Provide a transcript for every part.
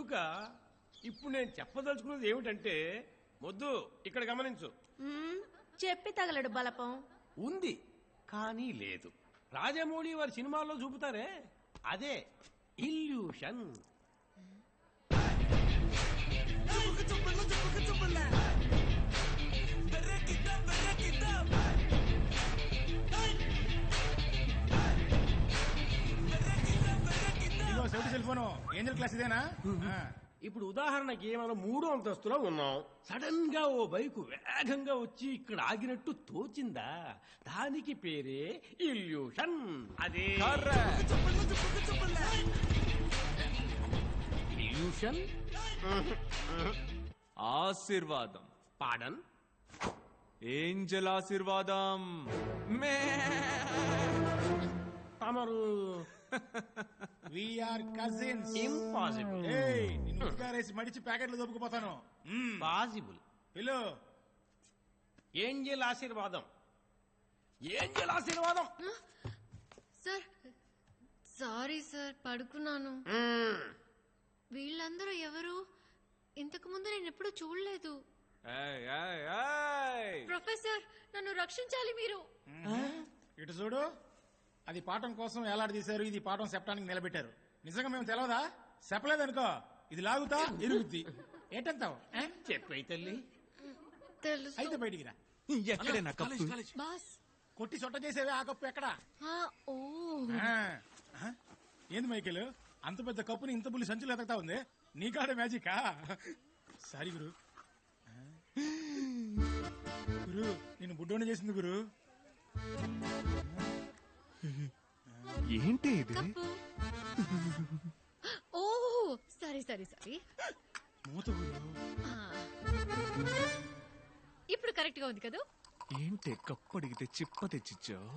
కనుక ఇప్పుడు నేను చెప్పదలుచుకున్నది ఏమిటంటే మొద్దు ఇక్కడ గమనించు. చెప్పి తగలడు బలపం. ఉంది కానీ లేదు. రాజమౌళి వారి సినిమాల్లో చూపుతారే అదే illusion. Cell phone Angel class ఇదేనా? ఇప్పుడు ఉదాహరణకి మనం 3వ అంతస్తులో ఉన్నాం. సడన్ గా ఓ బైకు వేగంగా వచ్చి ఇక్కడ ఆగినట్టు తోచిందా, దానికి పేరే ఇల్యూషన్. అదే ఇల్యూషన్. ఆశీర్వాదం. పాడన్. ఏంజల్ ఆశీర్వాదం. తమరు వీఆర్ కజిన్స్. ఇంపాసిబుల్. నిన్ను ఉద్గారేసి మడిచి ప్యాకెట్లు దొబ్బుకుపోతాను. పాసిబుల్. హలో ఏంజల్ ఆశీర్వాదం. ఏంజల్ ఆశీర్వాదం. సార్ సారీ సార్, పడుకున్నాను. వీళ్ళందరూ ఎవరు? ఇంతకు ముందు నేను ఎప్పుడూ చూడలేదు. ప్రొఫెసర్, నన్ను రక్షించాలి మీరు. ఇటు చూడు, అది పాఠం కోసం ఏలాడదీశారు, ఇది పాఠం చెప్పడానికి నిలబెట్టారు. నిజంగా మేము తెలవదా? చెప్పలేదనుకో ఇది లాగుతా ఇరుగుద్ది. ఏంటంటావు? చెప్పే తల్లి. తెలుసు. అయితే బయటికి రా. ఎక్కడే నా కప్పు? బాస్, కొట్టి సొట్ట చేసేవే ఆ కప్పు ఎక్కడా? ఓ ఏంది మైకేల్, అంత పెద్ద కప్పుని ఇంత బుల్లి సంచులు ఎతకతా ఉంది. నీ కాడే మ్యాజికా? సారీ గురు. గురు నేను బుడ్డోని చేసింది గురు. ఏంటి ఇది? కప్పు. ఓ సారీ సారీ సారీ. మూత గురు. ఇప్పుడు కరెక్ట్ గా ఉంది కదా? ఏంటి కప్పు అడిగితే చిప్ప తెచ్చిచ్చావు?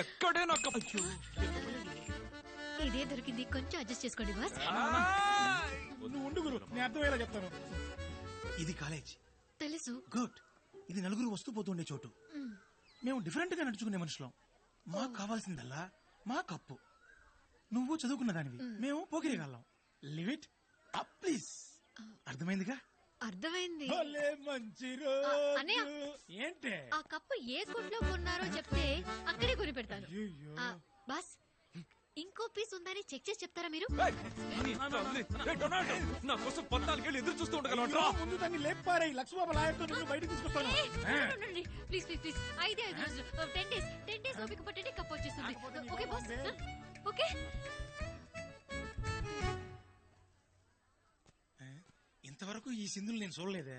ఎక్కడే నా కప్పు? ఇదే దొరికింది, కొంచెం అడ్జస్ట్ చేసుకోండి బాస్. నువ్వు ఉండు గురు, నేను అర్థమయ్యేలా చెప్తాను. ఇది కాలేజ్. తెలుసు. గుడ్. ఇది నలుగురు వస్తూ పోతుండే చోటు. మేము డిఫరెంట్ గా నడుచుకునే మనుషులం. మాకు కావాల్సిందల్లా మా కప్పు. నువ్వు చదువుకున్న దానివి, మేము పోకిరిగాళ్ళం. Live it up please. అర్థమైందిగా? అర్థమైంది. మంచి అన్నయ్య, ఏంటే ఆ కప్పు ఏ కొట్లో కొన్నారో చెప్తే అక్కడే కొని పెడతాను. బాస్, ఇంకో పీస్ ఉందని చెక్ చేసి చెప్తారా మీరు? నా కోసం 14 ఏళ్ళు ఎదురు చూస్తూ ఉండగలరా? ముందు దాన్ని లేపారా, లక్ష్మీబాబు లాయర్తో నిన్ను బయటకు తీసుకొస్తాను. ప్లీజ్ ప్లీజ్ ప్లీజ్, 5 రోజులు 10 డేస్ ఓపిక పట్టండి, కప్పు వచ్చేస్తుంది. Okay boss, okay. ఇంతవరకు ఈ సింధులు నేను చూడలేదే.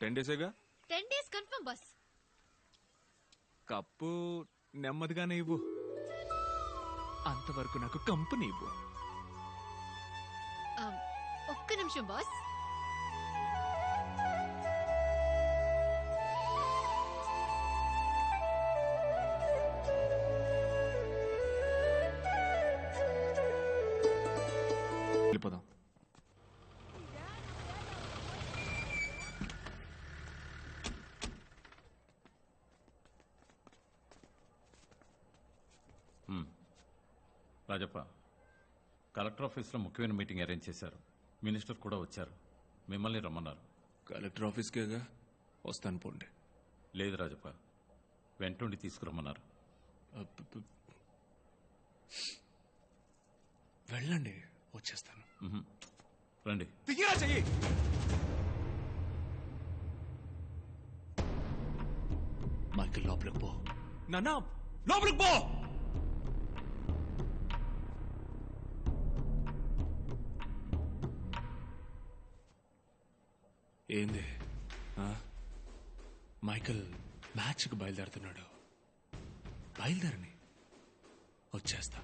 10 డేసేగా. 10 డేస్ కన్ఫర్మ్ బాస్. కప్పు నెమ్మదిగానే ఇవ్వు, అంతవరకు నాకు కంపెనీ ఇవ్వు. ఒక్క నిమిషం బాస్. వెళ్ళిపోదాం. రాజప్ప, కలెక్టర్ ఆఫీస్లో ముఖ్యమైన మీటింగ్ అరేంజ్ చేశారు. మినిస్టర్ కూడా వచ్చారు. మిమ్మల్ని రమ్మన్నారు. కలెక్టర్ ఆఫీస్కేగా, వస్తాను పోండి. లేదు రాజప్ప, వెంటుండి తీసుకురమ్మన్నారు. వెళ్ళండి, వచ్చేస్తాను. రండి. దిగిరా చెయ్యి. మైకిల్ లోపలికి పో. నాన్న లోపలికి పో. ఏంది? మైకిల్ మ్యాచ్కి బయలుదేరుతున్నాడు. బయలుదేరని, వచ్చేస్తా.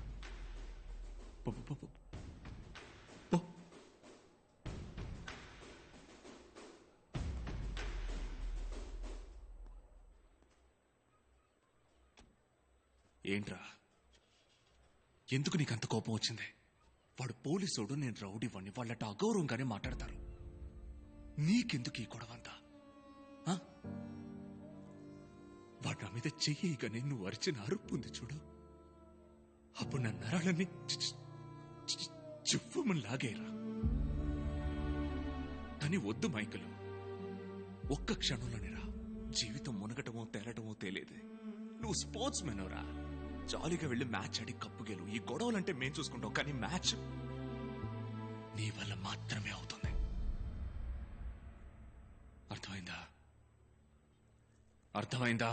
ఏంట్రా, ఎందుకు నీకంత కోపం వచ్చింది? వాడు పోలీసోడు, నేను రౌడీవాణ్ణి, వాళ్ళట అగౌరవంగానే మాట్లాడతారు. నీకెందుకు ఈ గొడవంతా? వాడు నా మీద చెయ్యగానే నువ్వు అరిచిన అరుపు ఉంది చూడు, అప్పుడు నా నరాలన్నీ చువ్వమని లాగేరా. కానీ వద్దు మైకలు, ఒక్క క్షణంలోనేరా జీవితం మునగటమో తేలటమో తేలేదే. నువ్వు స్పోర్ట్స్ మెన్ రా, జాలీగా వెళ్ళి మ్యాచ్ ఆడి కప్పు గెలువు. ఈ గొడవలంటే మేం చూసుకుంటాం, కానీ మ్యాచ్ నీ వల్ల మాత్రమే అవుతుంది. అర్థమైందా? అర్థమైందా?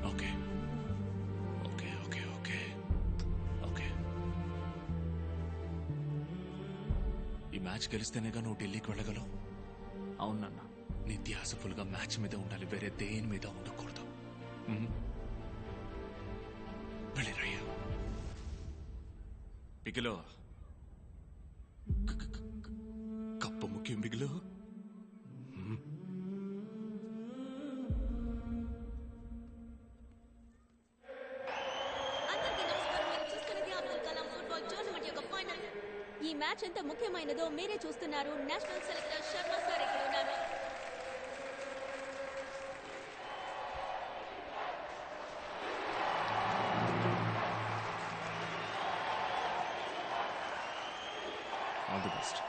Okay okay okay okay okay. ఈ మ్యాచ్ గెలిస్తేనేగా నువ్వు ఢిల్లీకి వెళ్ళగలవు. అవునన్నా. నీ ధ్యాస ఫుల్గా మ్యాచ్ మీద ఉండాలి, వేరే దేని మీద ఉండకూడదు. వెళ్ళిరయ్యా. బిగిలో కప్పు ముఖ్యం బిగిలో. అందరికీ నమస్కారం. మీరు చూస్తున్నది అబ్దుల్ కలాం ఫుట్బాల్ టోర్నమెంట్ యొక్క ఫైనల్. ఈ మ్యాచ్ ఎంత ముఖ్యమైనదో మీరే చూస్తున్నారు. నేషనల్ సెలెక్టర్ శర్మ సార్ ఇక్కడ ఉన్నారు. All the best.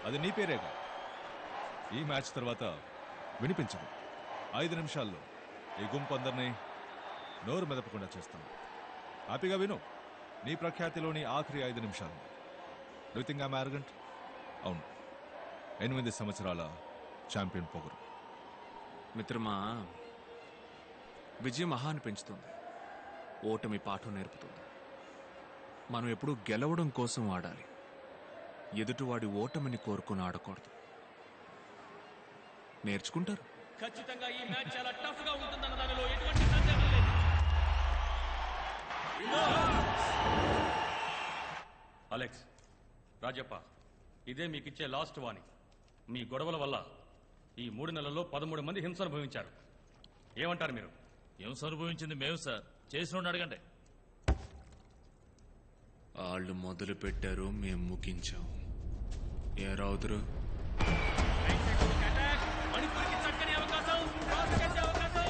అది నీ పేరేగా. ఈ మ్యాచ్ తర్వాత వినిపించదు. 5 నిమిషాల్లో ఈ గుంపు అందరినీ నోరు మెదపకుండా చేస్తాను. హ్యాపీగా విను. నీ ప్రఖ్యాతిలోని ఆఖరి 5 నిమిషాలు. Do think I'm arrogant? అవును, 8 సంవత్సరాల ఛాంపియన్ పొగరు. మిత్రమా, విజయం మహాన్ని పెంచుతుంది, ఓటమి పాఠం నేర్పుతుంది. మనం ఎప్పుడూ గెలవడం కోసం ఆడాలి, ఎదుటివాడి ఓటమిని కోరుకుని ఆడకూడదు. నేర్చుకుంటారు. ఖచ్చితంగా ఈ మ్యాచ్ చాలా టఫ్ గా ఉంటుందన్న దానిలో ఎటువంటి సందేహం లేదు. అలెక్స్, రాజప్ప, ఇదే మీకిచ్చే లాస్ట్ వార్నింగ్. మీ గొడవల వల్ల ఈ 3 నెలల్లో 13 మంది హింస అనుభవించారు. ఏమంటారు మీరు? హింస అనుభవించింది మేము సార్, చేసిన అడగండి. వాళ్ళు మొదలు పెట్టారు, మేము ముగించాం. ఏ రావుతురు? మణిపూర్కి చక్కని అవకాశం, టాస్ గెలిచే అవకాశం.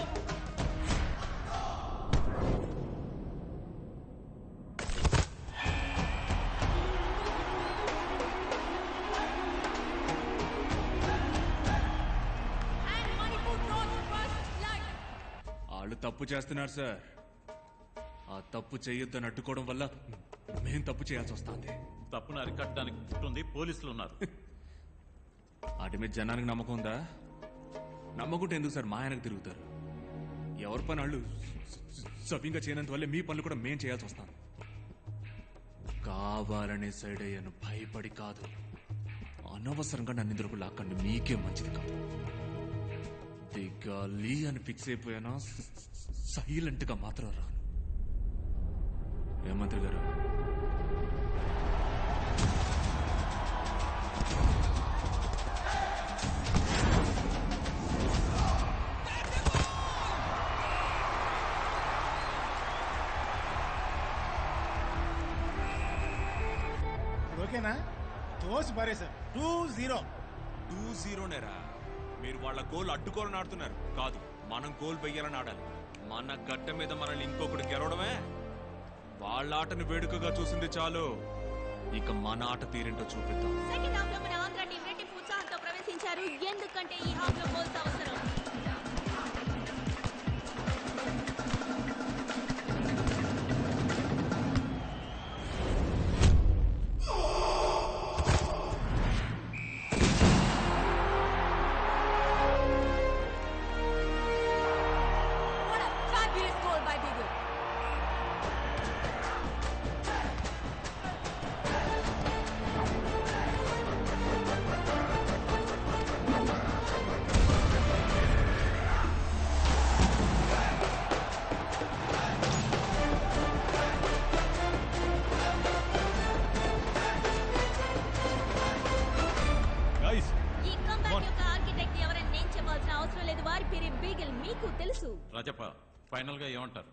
వాళ్ళు తప్పు చేస్తున్నారు సార్. ఆ తప్పు చేయొద్దని అడ్డుకోవడం వల్ల మేం తప్పు చేయాల్సి వస్తుంది. తప్పును అరికట్టడానికి పుట్టింది పోలీసులు ఉన్నారు. వాటి మీద జనానికి నమ్మకం ఉందా? నమ్మకుంటే ఎందుకు సార్ మా ఆయనకు తిరుగుతారు? ఎవరి పని వాళ్ళు సవ్యంగా చేయనంత వల్లే మీ పనులు కూడా మేం చేయాల్సి వస్తాను. కావాలనే సైడ్ అయ్యాను, భయపడి కాదు. అనవసరంగా నన్ను ఇందులోకి లాక్కండి, మీకే మంచిది కాదు. దిగాలి అని ఫిక్స్ అయిపోయానా సైలెంట్ గా మాత్రం రాను. ఏ మంత్రి గారు? ఓకేనా? తోసి పారేశారు. 2-0. 2-0నేరా? మీరు వాళ్ళ గోల్ అడ్డుకోవాలని ఆడుతున్నారు. కాదు, మనం గోల్ వెయ్యాలని ఆడాలి. మన గడ్డ మీద మనల్ని ఇంకొకటి గెలవడమే. వాళ్ళ ఆటను వేడుకగా చూసింది చాలు, ఇక మన ఆట తీరేంటో చూపిద్దాం. సెకండ్ హాఫ్ లో మన ఆంధ్ర టీం రెట్టింపు ఉత్సాహంతో ప్రవేశించారు. ఎందుకంటే ఈ హాఫ్ లో గోల్స్ అవసరం. గైస్, ఈ కంబ్యాక్ యొక్క ఆర్కిటెక్ట్ ఎవరని నేను చెప్పాల్సిన అవసరం లేదు. వారి పేరే బీగల్, మీకు తెలుసు. రాజప్ప, ఫైనల్ గా ఏమంటారు?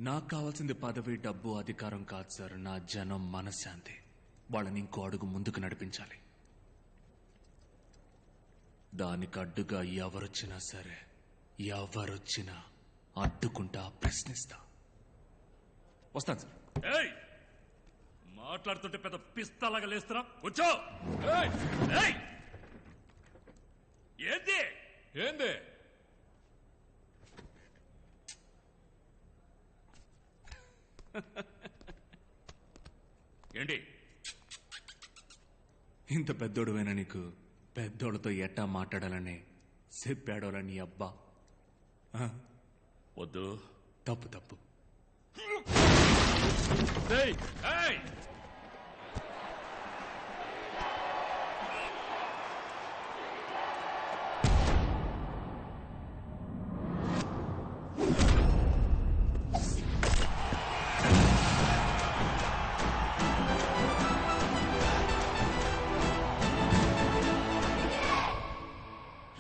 నాకు కావాల్సింది పదవి, డబ్బు, అధికారం కాదు సార్. నా జనం మనశ్శాంతి. వాళ్ళని ఇంకో అడుగు ముందుకు నడిపించాలి. దానికి అడ్డుగా ఎవరొచ్చినా సరే, ఎవరొచ్చినా అడ్డుకుంటా, ప్రశ్నిస్తా. వస్తాను సార్. ఏయ్ మాట్లాడుతుంటే పెద్ద పిస్తాలాగా లేస్తున్నా. కూర్చో. ఏయ్ ఏంది ఏంది ఏంటి? ఇంత పెద్దోడువైనా నీకు పెద్దోళ్ళతో ఎట్టా మాట్లాడాలని చెప్పాడోరా నీ అబ్బా? వద్దు. తప్పు తప్పు. ఏయ్ ఏయ్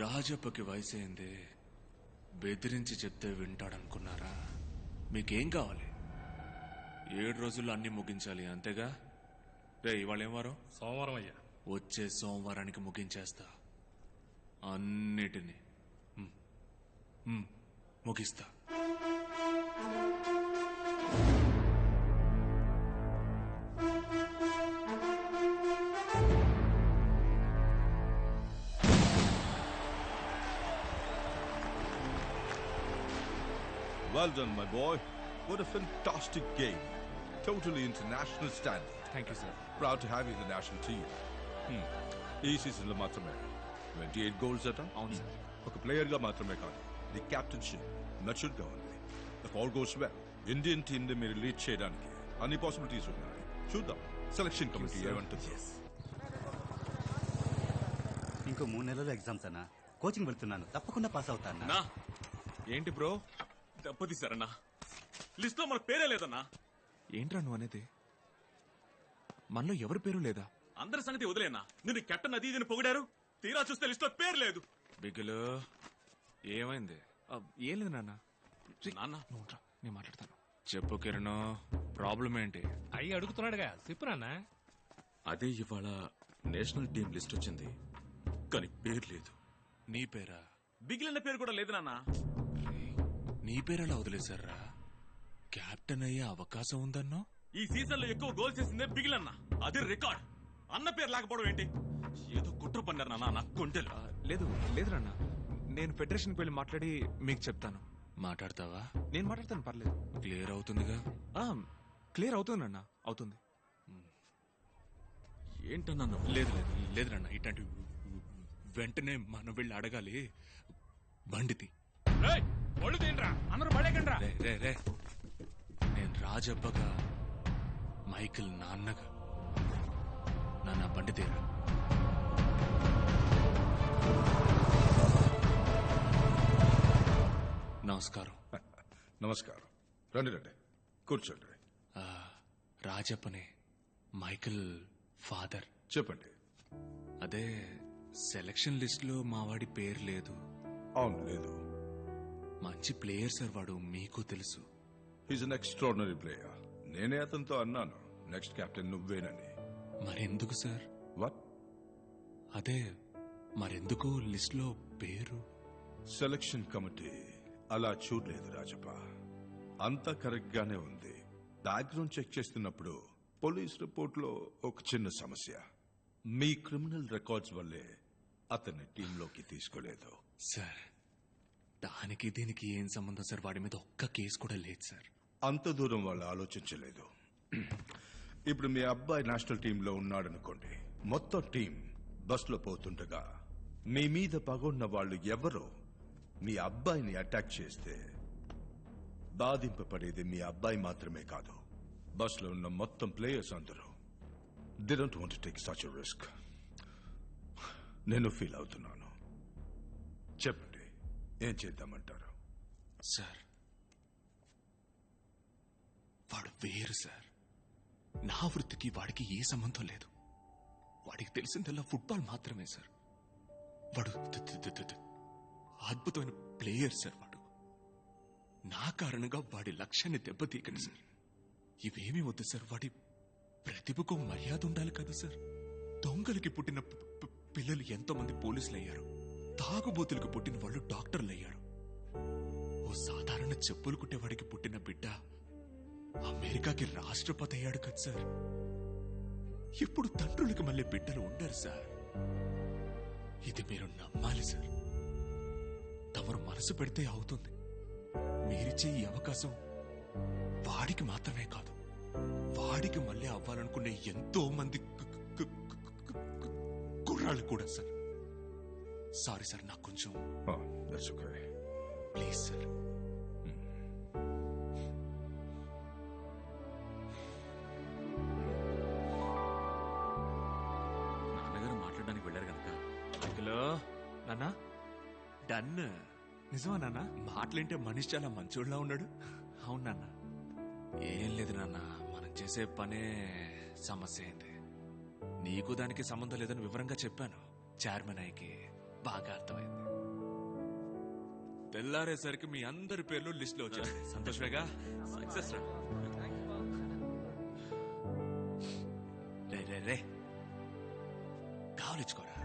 రాజప్పకి వయసైంది, బెదిరించి చెప్తే వింటాడనుకున్నారా? మీకేం కావాలి? 7 రోజుల్లో అన్ని ముగించాలి, అంతేగా? రే, ఇవాళ ఏం వారం? సోమవారం అయ్యా. వచ్చే సోమవారానికి ముగించేస్తా అన్నిటినీ. ముగిస్తా. Well done, my boy. What a fantastic game. Totally international standard. Thank you sir. Proud to have you in the national team. ఈ సీజన్లో మాత్రమే 28 గోల్స్ అట. అవును సార్. ఒక ప్లేయర్గా మాత్రమే కాదు, ది క్యాప్టెన్షిప్ మెచ్యూర్డ్గా ఉంది. If all goes well, Indian టీమ్ని మీరు లీడ్ చేయడానికి అన్ని పాసిబిలిటీస్ ఉన్నాయి. చూద్దాం సెలక్షన్ కమిటీ ఏమంటుంది. ఇంకో 3 నెలల్లో ఎగ్జామ్స్ అన్నా. కోచింగ్ వెళ్తున్నాను, తప్పకుండా పాస్ అవుతాను. నా ఏంటి బ్రో దెబ్బతీశారన్నా? లిస్ట్ లో మన పేరే లేదన్నా. ఏంట్రా నువ్వు అనేది? మనలో ఎవరి పేరు లేదా? అందరి సంగతి వదిలేనా? నిన్ను కెప్టెన్ అది ఇది పొగిడారు, తీరా చూస్తే లిస్ట్ లో పేరు లేదు. బిగులు ఏమైంది? ఏం లేదు నాన్న. నాన్న నువ్వురా, నేను మాట్లాడతాను. చెప్పు కిరణ్, ప్రాబ్లం ఏంటి? అయ్యి అడుగుతున్నాడుగా, చెప్పు నాన్న. అదే ఇవాళ నేషనల్ టీం లిస్ట్ వచ్చింది, కానీ పేరు లేదు. నీ పేరా? బిగిలిన పేరు కూడా లేదు నాన్న. నీ పేరెలా వదిలేశారా? కెప్టెన్ అయ్యే అవకాశం ఉందన్నో. ఈ సీజన్ లో ఎక్కువ గోల్ చేసిందే బిగిలన్న, అది రికార్డ్. అన్న పేరు లేకపోవడం ఏంటి? ఏదో కుట్ర పన్నారు నాన్న. కొంటెలు లేదు లేదు నాన్న. నేను ఫెడరేషన్కి వెళ్ళి మాట్లాడి మీకు చెప్తాను. మాట్లాడతావా? నేను మాట్లాడతాను, పర్లేదు. క్లియర్ అవుతుందిగా? క్లియర్ అవుతుంది నాన్న, అవుతుంది. ఏంటన్నా? లేదు లేదు లేదు నాన్న, ఇట్లాంటి వెంటనే మనం వెళ్ళి అడగాలి. బండితి నేను రాజబ్బగా, మైకిల్ నాన్నగా, నాన్న బండి తీరా. నమస్కారం. నమస్కారం. రండి రండి, కూర్చోండి. రాజప్పనే, మైకిల్ ఫాదర్. చెప్పండి. అదే సెలక్షన్ లిస్ట్ లో మావాడి పేరు లేదు. అవును, లేదు. మంచి ప్లేయర్ సార్ వాడు, మీకు తెలుసు. He's an extraordinary player. నేనే అతనితో అన్నాను, నెక్స్ట్ కెప్టెన్ నువ్వేనని. మరెందుకు సార్? వాట్? అదే మరెందుకు లిస్ట్ లో పేరు? సెలక్షన్ కమిటీ అలా చూడలేదు రాజప్ప. అంతా కరెక్ట్ గానే ఉంది. బ్యాక్గ్రౌండ్ చెక్ చేస్తున్నప్పుడు పోలీస్ రిపోర్ట్ లో ఒక చిన్న సమస్య. మీ క్రిమినల్ రికార్డ్స్ వల్లే అతన్ని టీంలోకి తీసుకోలేదు. సార్, దానికి దీనికి ఏం సంబంధం సార్? వాడి మీద ఒక్క కేసు కూడా లేదు సార్. అంత దూరం వాళ్ళు ఆలోచించలేదు. ఇప్పుడు మీ అబ్బాయి నేషనల్ టీంలో ఉన్నాడనుకోండి, మొత్తం టీం బస్లో పోతుండగా మీ మీద పగున్న వాళ్ళు ఎవరో మీ అబ్బాయిని అటాక్ చేస్తే బాధింపబడేది మీ అబ్బాయి మాత్రమే కాదు, బస్లో ఉన్న మొత్తం ప్లేయర్స్ అందరూ. They don't want to take such a risk. నేను ఫీల్ అవుతున్నాను. చెప్పండి, ఏం చేద్దామంటారు? సార్, వాడు వేరు సార్. నా వృత్తికి వాడికి ఏ సంబంధం లేదు. వాడికి తెలిసిందల్లా ఫుట్బాల్ మాత్రమే సార్. వాడు అద్భుతమైన ప్లేయర్ సార్. వాడు నా కారణంగా వాడి లక్ష్యాన్ని దెబ్బతీయకండి సార్. ఇవేమీ వద్దు సార్. వాడి ప్రతిభకు మర్యాద ఉండాలి కదా సార్. దొంగలకి పుట్టిన పిల్లలు ఎంతో మంది పోలీసులు అయ్యారు. తాగుబోతులకు పుట్టిన వాళ్ళు డాక్టర్లు అయ్యారు. ఓ సాధారణ చెప్పులు కుట్టేవాడికి పుట్టిన బిడ్డ అమెరికాకి రాష్ట్రపతి అయ్యాడు కదా సార్. ఇప్పుడు తండ్రులకు మళ్ళీ బిడ్డలు ఉండరు సార్. ఇది మీరు నమ్మాలి సార్. తమరు మనసు పెడితే అవుతుంది. మీరిచ్చే ఈ అవకాశం వాడికి మాత్రమే కాదు, వాడికి మళ్ళీ అవ్వాలనుకునే ఎంతో మంది కుర్రాళ్ళు కూడా సార్. సారీ సార్, నాకు కొంచెం ప్లీజ్ సార్. నాన్నగారు మాట్లాడడానికి వెళ్ళారు కనుక. హలో నాన్న, డన్. నిజమా నాన్న? మాటలంటే మనిషి చాలా మంచోళ్ళలా ఉన్నాడు. అవును నాన్న. ఏం లేదు నాన్న, మనం చేసే పనే సమస్య అయింది. నీకు దానికి సంబంధం లేదని వివరంగా చెప్పాను. చైర్మన్ అయ్యకి బాగా అర్థమైంది. తెల్లారేసరికి మీ అందరి పేర్లు లిస్ట్ లో వచ్చాయి. సంతోషమేగా? సక్సెస్ రా. రే రే రే, కావలించుకోరా.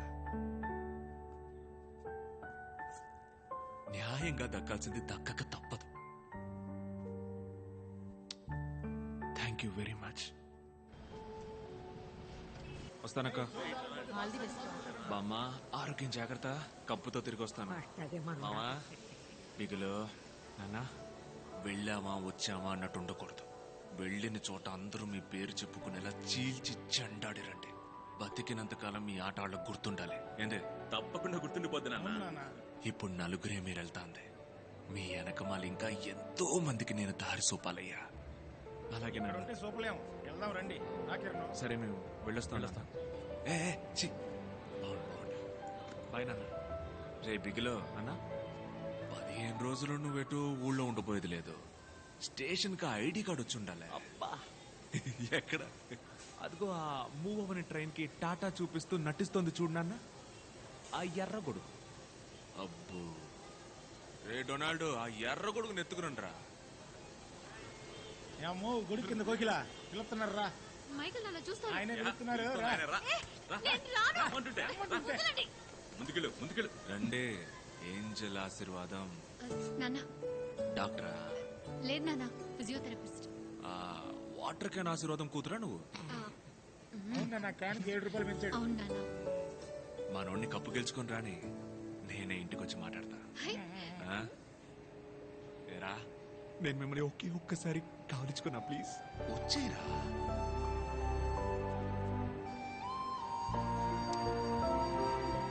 న్యాయంగా దక్కాల్సింది దక్కక తప్పదు. Thank you very much. వస్తానక్క. బామ్మ, ఆరోగ్యం జాగ్రత్త. కప్పుతో తిరిగి వస్తాను. మామా, బిగులు. నాన్న, వెళ్ళామా వచ్చామా అన్నట్టు ఉండకూడదు. వెళ్ళిన చోట అందరూ మీ పేరు చెప్పుకునేలా చీల్చి చెండాడిరండి. బతికినంతకాలం మీ ఆట వాళ్ళకు గుర్తుండాలి. ఏందే? తప్పకుండా గుర్తుండిపోద్ది నాన్న. ఇప్పుడు నలుగురే మీరు వెళ్తాంది. మీ వెనకమాల ఇంకా ఎంతో మందికి నేను దారి సూపాలయ్యా. అలాగే సరే, మేము వెళ్ళొస్తాం. బాయ్ నాన్న. రే బిగిలో అన్న, 15 రోజులు నువ్వెటు ఊళ్ళో ఉండిపోయేది లేదు. స్టేషన్ కి ఐడి కార్డు వచ్చి ఉండాలి. అబ్బా, ఎక్కడ? అదిగో ఆ మూవ్ అవని ట్రైన్ కి టాటా చూపిస్తూ నటిస్తోంది చూడు నాన్న, ఆ ఎర్ర గొడుగు. అబ్బో, రే డొనాల్డో, ఆ ఎర్ర గొడుగు నెత్తుకురండ్రా. గొడుగు కింద కోకిలా పిలుస్తున్నారా? మైకల్ నాన్న చూస్తాను. ఆయన పిలుస్తున్నారు. ముందుకెళ్ళు. రండి. ఏంజల్ ఆశీర్వాదం. నాన్న. డాక్టరా? లేదు నాన్న, ఫిజియోథెరపిస్ట్. వాటర్ క్యాన్ ఆశీర్వాదం కూతురా నువ్వు? అవును నాన్న. మనోడిని కప్పు గెలుచుకొని రాని, నేనే ఇంటికి వచ్చి మాట్లాడతా. ఏరా, నేను మిమ్మల్ని ఒక్కసారి కావలించుకున్నా, ప్లీజ్ వచ్చేరా.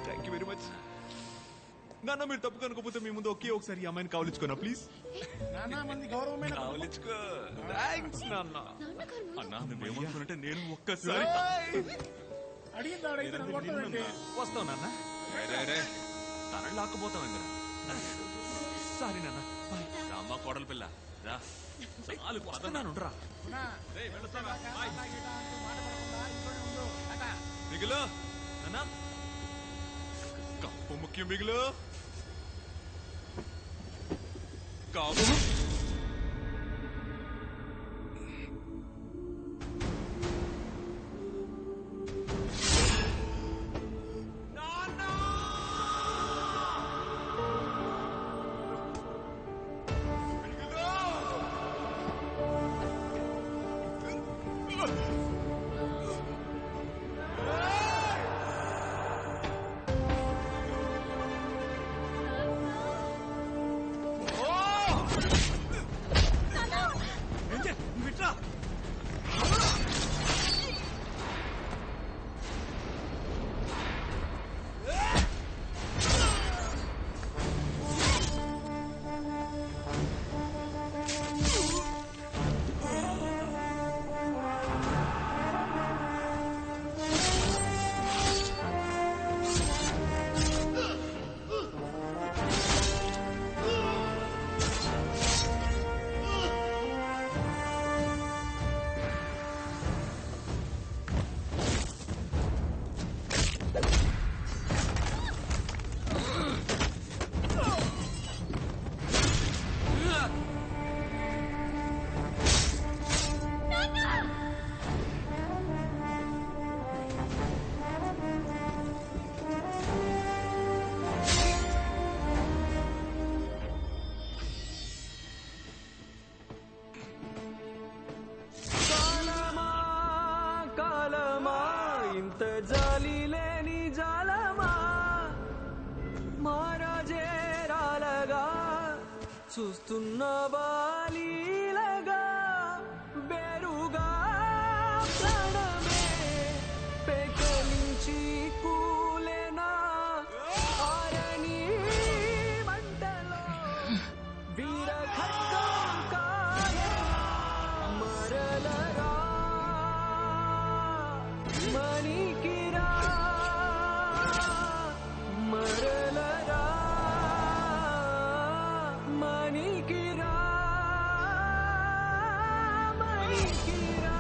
థ్యాంక్ యూ వెరీ మచ్ నాన్న. మీరు తప్పు కనుకోపోతే మీ ముందు ఒకసారి ఈ అమ్మాయిని కావలించుకున్నా, ప్లీజ్. కావలించుకో. థ్యాంక్స్ నాన్న. అన్నా, నువ్వేమనుకున్నట్టే నేను ఒక్కసారి వస్తావు నాన్న. తనని లాక్కపోతావు ఇంద్ర. సారీ నాన్న. రామ్మ కోడలు పిల్ల రా. చాలు వస్తున్నాను రా. మిగులు నాన్న, కప్పు ముఖ్యం. మిగులు కాపు. చూస్తున్నవా లీలగా బెరుగా ప్రాణమే పెకలించి కూలెనా ఆరని మంటలో వీరఖడ్గం కాయనా మరలరా మణికిరా మరలరా మణికిరా మణికిరా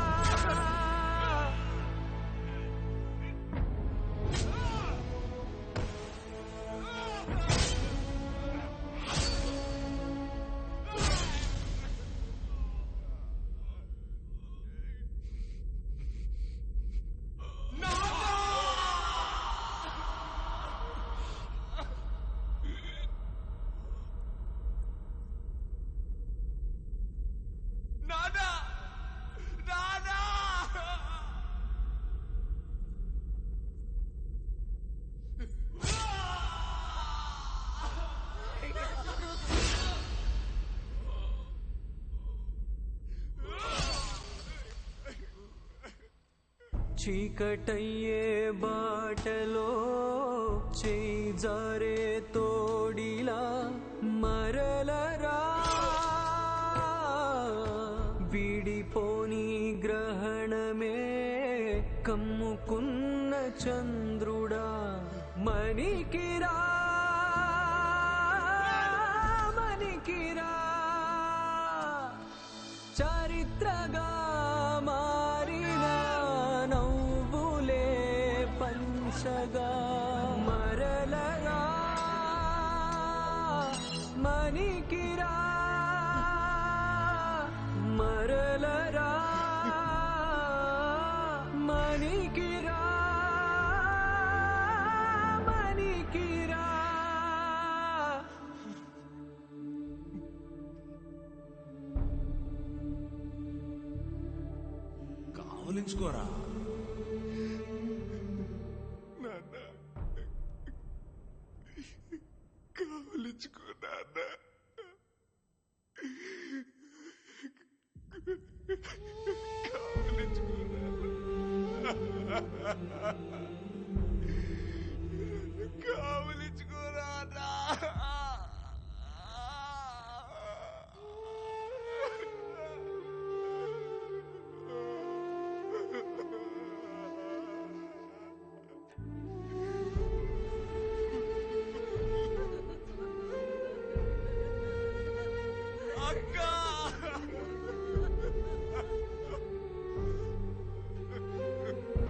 చీకటయ్యే బాటలో చేయి జారే తోడిలా మరలరా విడిపోని గ్రహణమే కమ్ముకున్న చంద్రుడా మణికిరా మణికిరా చరిత్రగా మారిన నవ్వులే పంచగా మరలరా మణికిరా మరలరా మణికిరా మణికిరా కావలించుకోరా అక్కా